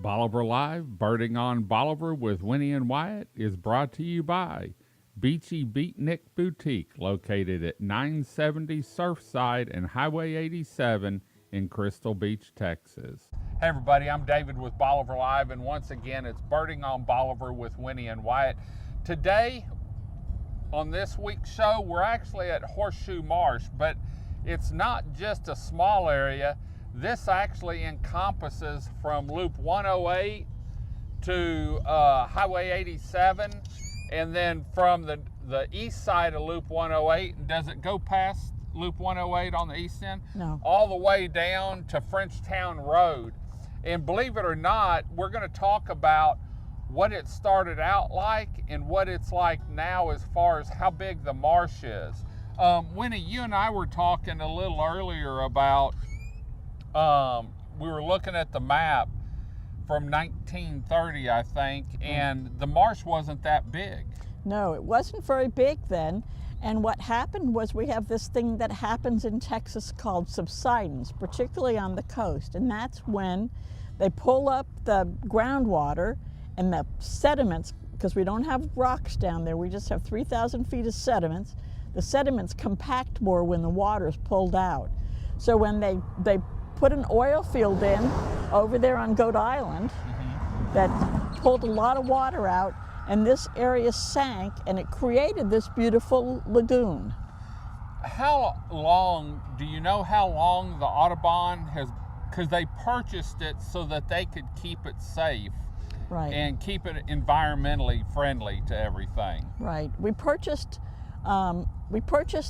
Bolivar Live, Birding on Bolivar with Winnie and Wyatt is brought to you by Beachy Beatnik Boutique, located at 970 Surfside and Highway 87 in Crystal Beach, Texas. Hey everybody, I'm David with Bolivar Live, and once again it's Birding on Bolivar with Winnie and Wyatt. Today, on this week's show, we're actually at Horseshoe Marsh, but it's not just a small area. This actually encompasses from Loop 108 to Highway 87, and then from the east side of Loop 108. Does it go past Loop 108 on the east end? No. All the way down to Frenchtown Road. And believe it or not, we're going to talk about what it started out like and what it's like now as far as how big the marsh is. Winnie, you and I were talking a little earlier about we were looking at the map from 1930, I think, and the marsh wasn't that big. No, it wasn't very big then. And what happened was we have this thing that happens in Texas called subsidence, particularly on the coast. And that's when they pull up the groundwater and the sediments, because we don't have rocks down there, we just have 3,000 feet of sediments. The sediments compact more when the water is pulled out. So when they put an oil field in over there on Goat Island that pulled a lot of water out, and this area sank, and it created this beautiful lagoon. How long, do you know how long the Audubon has, because they purchased it so that they could keep it safe, right, and keep it environmentally friendly to everything. Right. We purchased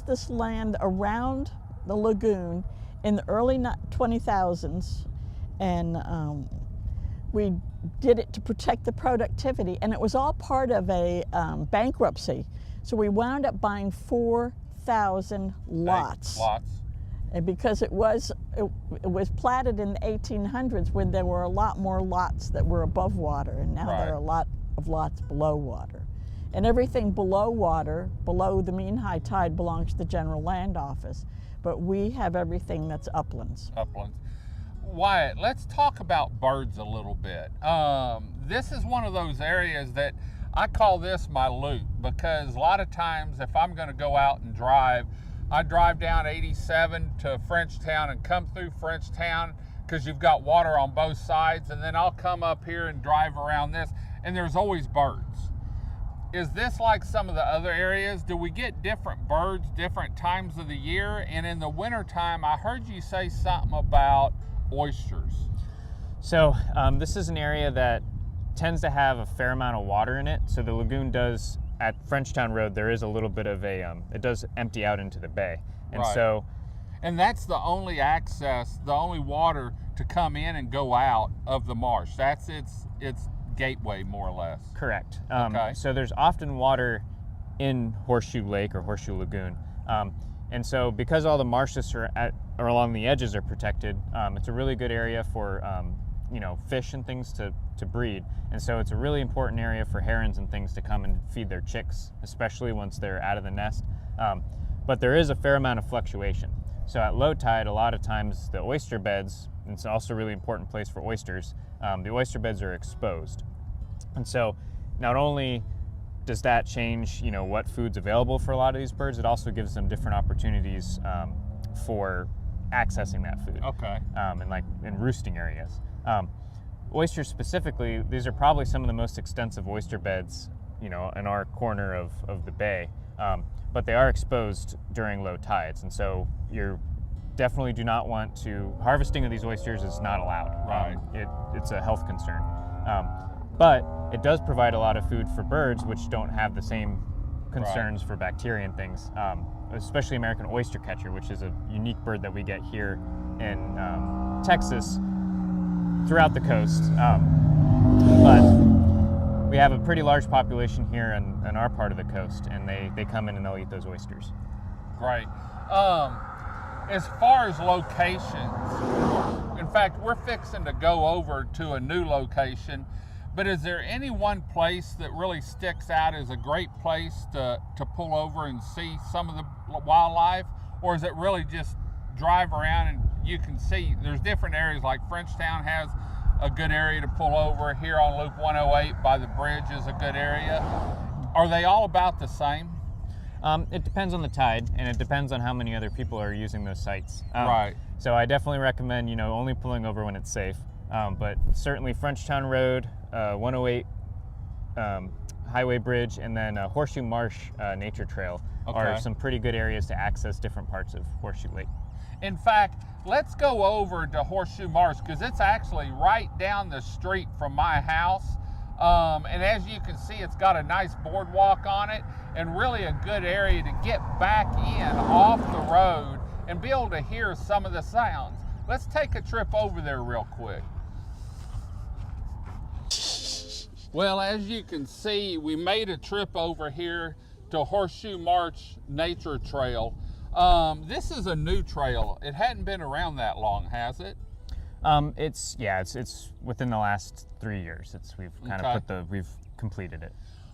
this land around the lagoon in the early 20,000s, and we did it to protect the productivity, and it was all part of a bankruptcy. So we wound up buying 4,000 lots. And because it was platted in the 1800s when there were a lot more lots that were above water, and now there are a lot of lots below water. And everything below water, below the mean high tide, belongs to the General Land Office. But we have everything that's uplands. Uplands. Wyatt, let's talk about birds a little bit. This is one of those areas that I call this my loop, because a lot of times if I'm going to go out and drive, I drive down 87 to Frenchtown and come through Frenchtown because you've got water on both sides, and then I'll come up here and drive around this, and there's always birds. Is this like some of the other areas? Do we get different birds different times of the year? And in the wintertime, I heard you say something about oysters. So this is an area that tends to have a fair amount of water in it. So the lagoon does, at Frenchtown Road, there is a little bit of it does empty out into the bay. And and that's the only access, the only water to come in and go out of the marsh. That's its gateway, more or less. Correct. Okay. So there's often water in Horseshoe Lake or Horseshoe Lagoon. And so because all the marshes are along the edges are protected, it's a really good area for fish and things to breed. And so it's a really important area for herons and things to come and feed their chicks, especially once they're out of the nest. But there is a fair amount of fluctuation. So at low tide, a lot of times the oyster beds, and it's also a really important place for oysters, the oyster beds are exposed. And so not only does that change, what food's available for a lot of these birds, it also gives them different opportunities for accessing that food. Okay. In roosting areas. Oysters specifically, these are probably some of the most extensive oyster beds, in our corner of the bay. But they are exposed during low tides, and so you definitely do not want to, harvesting of these oysters is not allowed. Right. It's a health concern. But it does provide a lot of food for birds, which don't have the same concerns for bacteria and things, especially American oystercatcher, which is a unique bird that we get here in Texas throughout the coast. But we have a pretty large population here in our part of the coast, and they come in and they'll eat those oysters. Great. As far as locations, in fact, we're fixing to go over to a new location, but is there any one place that really sticks out as a great place to pull over and see some of the wildlife? Or is it really just drive around and you can see there's different areas, like Frenchtown has a good area to pull over. Here on Loop 108 by the bridge is a good area. Are they all about the same? It depends on the tide, and it depends on how many other people are using those sites. Right. So I definitely recommend, only pulling over when it's safe. But certainly Frenchtown Road, 108 Highway Bridge, and then Horseshoe Marsh Nature Trail are some pretty good areas to access different parts of Horseshoe Lake. In fact, let's go over to Horseshoe Marsh because it's actually right down the street from my house. And as you can see, it's got a nice boardwalk on it and really a good area to get back in off the road and be able to hear some of the sounds. Let's take a trip over there real quick. Well, as you can see, we made a trip over here to Horseshoe Marsh Nature Trail. This is a new trail. It hadn't been around that long, has it? It's within the last 3 years. We've completed it.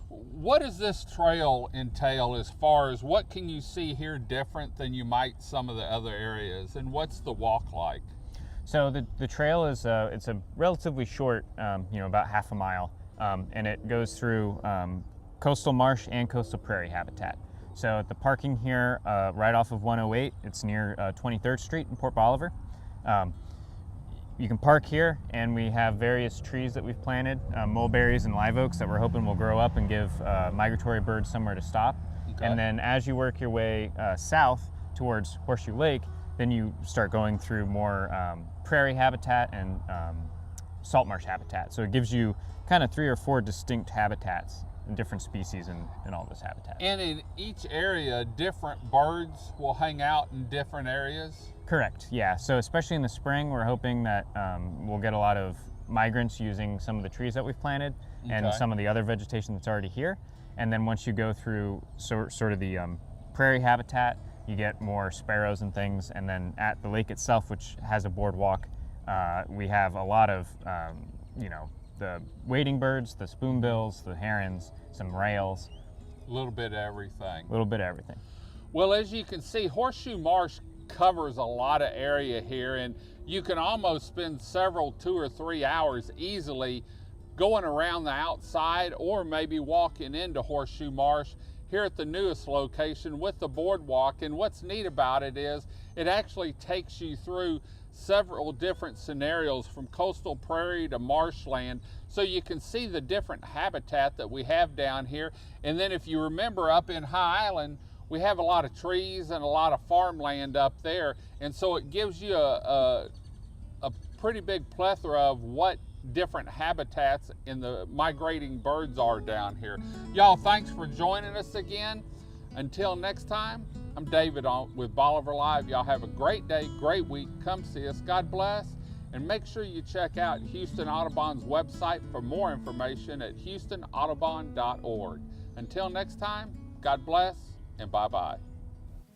What does this trail entail as far as what can you see here different than you might some of the other areas, and what's the walk like? So the trail is it's a relatively short, about half a mile, and it goes through coastal marsh and coastal prairie habitat. So at the parking here, right off of 108, it's near 23rd Street in Port Bolivar. You can park here, and we have various trees that we've planted, mulberries and live oaks that we're hoping will grow up and give migratory birds somewhere to stop. Okay. And then as you work your way south towards Horseshoe Lake, then you start going through more prairie habitat and salt marsh habitat. So it gives you kind of 3 or 4 distinct habitats and different species in all this habitat. And in each area, different birds will hang out in different areas? Correct, yeah. So especially in the spring, we're hoping that we'll get a lot of migrants using some of the trees that we've planted and some of the other vegetation that's already here. And then once you go through sort of the prairie habitat, you get more sparrows and things. And then at the lake itself, which has a boardwalk, we have a lot of, the wading birds, the spoonbills, the herons, some rails. A little bit of everything. A little bit of everything. Well, as you can see, Horseshoe Marsh covers a lot of area here, and you can almost spend 2 or 3 hours easily going around the outside or maybe walking into Horseshoe Marsh here at the newest location with the boardwalk. And what's neat about it is it actually takes you through several different scenarios from coastal prairie to marshland, so you can see the different habitat that we have down here. And then if you remember, up in High Island, we have a lot of trees and a lot of farmland up there, and so it gives you a pretty big plethora of what different habitats in the migrating birds are down here. Y'all, thanks for joining us again. Until next time, I'm David with Bolivar Live. Y'all have a great day, great week. Come see us. God bless. And make sure you check out Houston Audubon's website for more information at houstonaudubon.org. Until next time, God bless and bye-bye.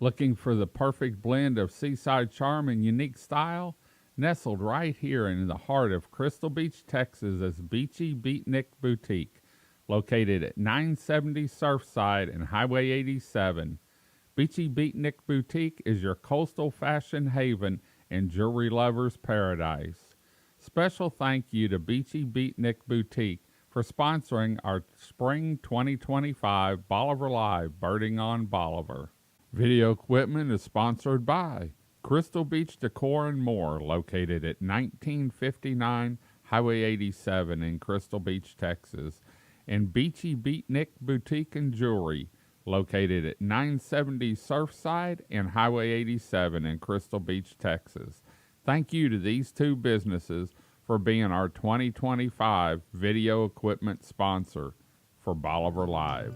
Looking for the perfect blend of seaside charm and unique style? Nestled right here in the heart of Crystal Beach, Texas is Beachy Beatnik Boutique, located at 970 Surfside and Highway 87. Beachy Beatnik Boutique is your coastal fashion haven and jewelry lovers' paradise. Special thank you to Beachy Beatnik Boutique for sponsoring our Spring 2025 Bolivar Live Birding on Bolivar. Video equipment is sponsored by Crystal Beach Decor and More, located at 1959 Highway 87 in Crystal Beach, Texas, and Beachy Beatnik Boutique and Jewelry, located at 970 Surfside and Highway 87 in Crystal Beach, Texas. Thank you to these two businesses for being our 2025 video equipment sponsor for Bolivar Live.